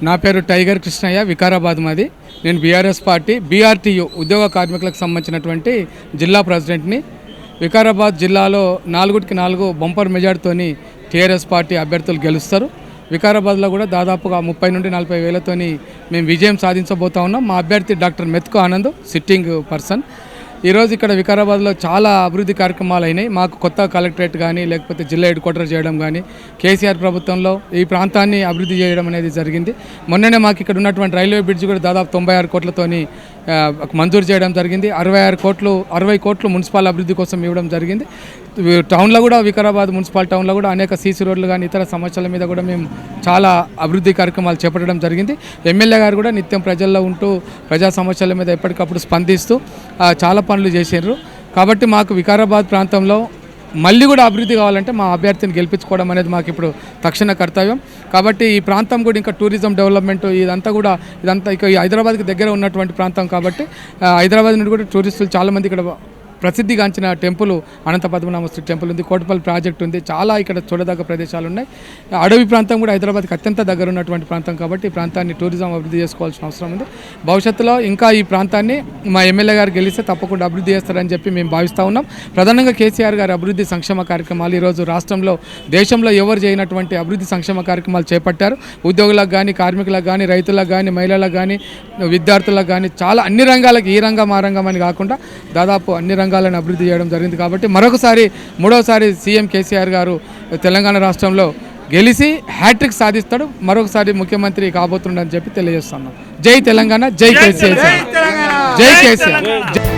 నా పేరు టైగర్ కృష్ణయ్య, వికారాబాద్ మాది. నేను బీఆర్ఎస్ పార్టీ బీఆర్టీయూ ఉద్యోగ కార్మికులకు సంబంధించినటువంటి జిల్లా ప్రెసిడెంట్ని. వికారాబాద్ జిల్లాలో 4-4 బంపర్ మెజార్టీతోని టీఆర్ఎస్ పార్టీ అభ్యర్థులు గెలుస్తారు. వికారాబాద్లో కూడా దాదాపుగా 30 నుండి 40 వేలతోని మేము విజయం సాధించబోతా ఉన్నాం. మా అభ్యర్థి doctor Methuku Anand, sitting person. ఈరోజు ఇక్కడ వికారాబాద్లో చాలా అభివృద్ధి కార్యక్రమాలు అయినాయి. మాకు కొత్త కలెక్టరేట్ కానీ లేకపోతే జిల్లా హెడ్ క్వార్టర్ చేయడం కానీ, కేసీఆర్ ప్రభుత్వంలో ఈ ప్రాంతాన్ని అభివృద్ధి చేయడం అనేది జరిగింది. మొన్ననే మాకు ఇక్కడ ఉన్నటువంటి రైల్వే బ్రిడ్జ్ కూడా దాదాపు 96 కోట్లతోని మంజూరు చేయడం జరిగింది. 60 కోట్లు మున్సిపల్ అభివృద్ధి కోసం ఇవ్వడం జరిగింది. టౌన్లో కూడా వికారాబాద్ మున్సిపల్ టౌన్లో కూడా అనేక సీసీ రోడ్లు కానీ ఇతర సమస్యల మీద కూడా మేము చాలా అభివృద్ధి కార్యక్రమాలు చేపట్టడం జరిగింది. ఎమ్మెల్యే గారు కూడా నిత్యం ప్రజల్లో ఉంటూ ప్రజా సమస్యల మీద ఎప్పటికప్పుడు స్పందిస్తూ చాలా పనులు చేశారు. కాబట్టి మాకు వికారాబాద్ ప్రాంతంలో మళ్ళీ కూడా అభివృద్ధి కావాలంటే మా అభ్యర్థిని గెలిపించుకోవడం అనేది మాకు ఇప్పుడు తక్షణ కర్తవ్యం. కాబట్టి ఈ ప్రాంతం కూడా ఇంకా టూరిజం డెవలప్మెంట్ ఇదంతా ఇక హైదరాబాద్కి దగ్గర ఉన్నటువంటి ప్రాంతం కాబట్టి హైదరాబాద్ నుండి కూడా టూరిస్టులు చాలామంది ఇక్కడ ప్రసిద్ధిగాంచిన టెంపుల్ అనంత పద్మనాభ టెంపుల్ ఉంది, కోటపల్లి ప్రాజెక్ట్ ఉంది, చాలా ఇక్కడ చూడదగ్గ ప్రదేశాలు ఉన్నాయి. అడవి ప్రాంతం కూడా హైదరాబాద్కి అత్యంత దగ్గర ఉన్నటువంటి ప్రాంతం కాబట్టి ఈ ప్రాంతాన్ని టూరిజం అభివృద్ధి చేసుకోవాల్సిన అవసరం ఉంది. భవిష్యత్తులో ఇంకా ఈ ప్రాంతాన్ని మా ఎమ్మెల్యే గారు గెలిస్తే తప్పకుండా అభివృద్ధి చేస్తారని చెప్పి మేము భావిస్తూ ఉన్నాం. ప్రధానంగా కేసీఆర్ గారి అభివృద్ధి సంక్షేమ కార్యక్రమాలు ఈరోజు రాష్ట్రంలో దేశంలో ఎవరు చేయనటువంటి అభివృద్ధి సంక్షేమ కార్యక్రమాలు చేపట్టారు. ఉద్యోగులకు కానీ, కార్మికులకు కానీ, రైతులకు కానీ, మహిళలకు కానీ, విద్యార్థులకు కానీ చాలా అన్ని రంగాలకు ఈ రంగం ఆ రంగం అని కాకుండా దాదాపు అన్ని రంగాలను అభివృద్ధి చేయడం జరిగింది. కాబట్టి మూడోసారి సీఎం కేసీఆర్ గారు తెలంగాణ రాష్ట్రంలో గెలిచి హ్యాట్రిక్ సాధిస్తాడు, మరొకసారి ముఖ్యమంత్రి కాబోతుండని చెప్పి తెలియజేస్తున్నాం. జై తెలంగాణ, జై కేసీఆర్, జై కేసీఆర్.